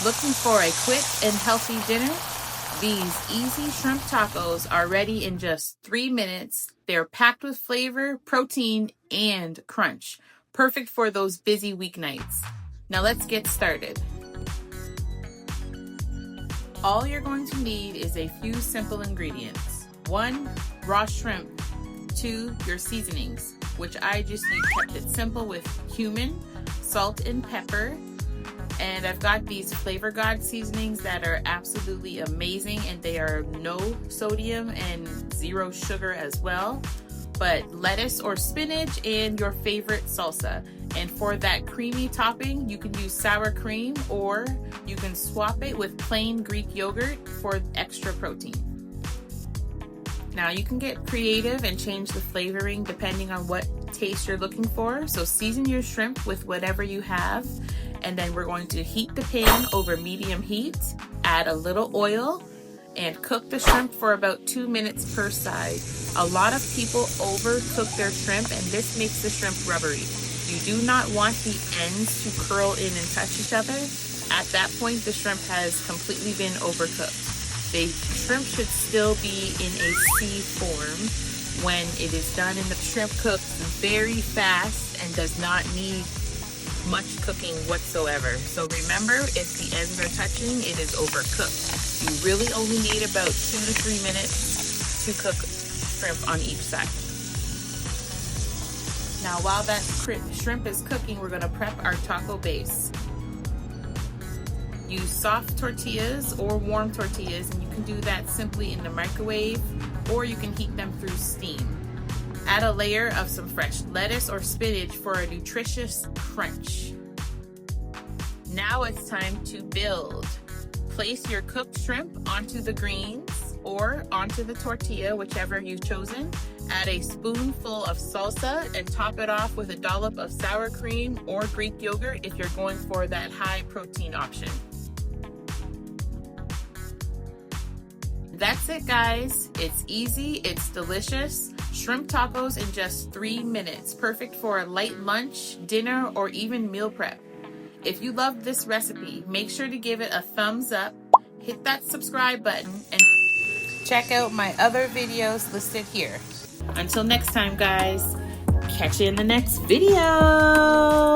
Looking for a quick and healthy dinner? These easy shrimp tacos are ready in just 3 minutes. They're packed with flavor, protein, and crunch. Perfect for those busy weeknights. Now let's get started. All you're going to need is a few simple ingredients. 1, raw shrimp. 2, your seasonings, which I just kept it simple with cumin, salt, and pepper. And I've got these Flavor God seasonings that are absolutely amazing, and they are no sodium and 0 sugar as well. But lettuce or spinach and your favorite salsa. And for that creamy topping, you can use sour cream, or you can swap it with plain Greek yogurt for extra protein. Now you can get creative and change the flavoring depending on what taste you're looking for. So season your shrimp with whatever you have. And then we're going to heat the pan over medium heat, add a little oil, and cook the shrimp for about 2 minutes per side. A lot of people overcook their shrimp, and this makes the shrimp rubbery. You do not want the ends to curl in and touch each other. At that point, the shrimp has completely been overcooked. The shrimp should still be in a C form when it is done, and the shrimp cooks very fast and does not need much cooking whatsoever. So remember, if the ends are touching, it is overcooked. You really only need about 2 to 3 minutes to cook shrimp on each side. Now while that shrimp is cooking, we're going to prep our taco base. Use soft tortillas or warm tortillas, and you can do that simply in the microwave, or you can heat them through steam. Add a layer of some fresh lettuce or spinach for a nutritious crunch. Now it's time to build. Place your cooked shrimp onto the greens or onto the tortilla, whichever you've chosen. Add a spoonful of salsa and top it off with a dollop of sour cream or Greek yogurt if you're going for that high protein option. That's it, guys. It's easy, it's delicious. Shrimp tacos in just 3 minutes. Perfect for a light lunch, dinner, or even meal prep. If you loved this recipe, make sure to give it a thumbs up, hit that subscribe button, and check out my other videos listed here. Until next time, guys, catch you in the next video.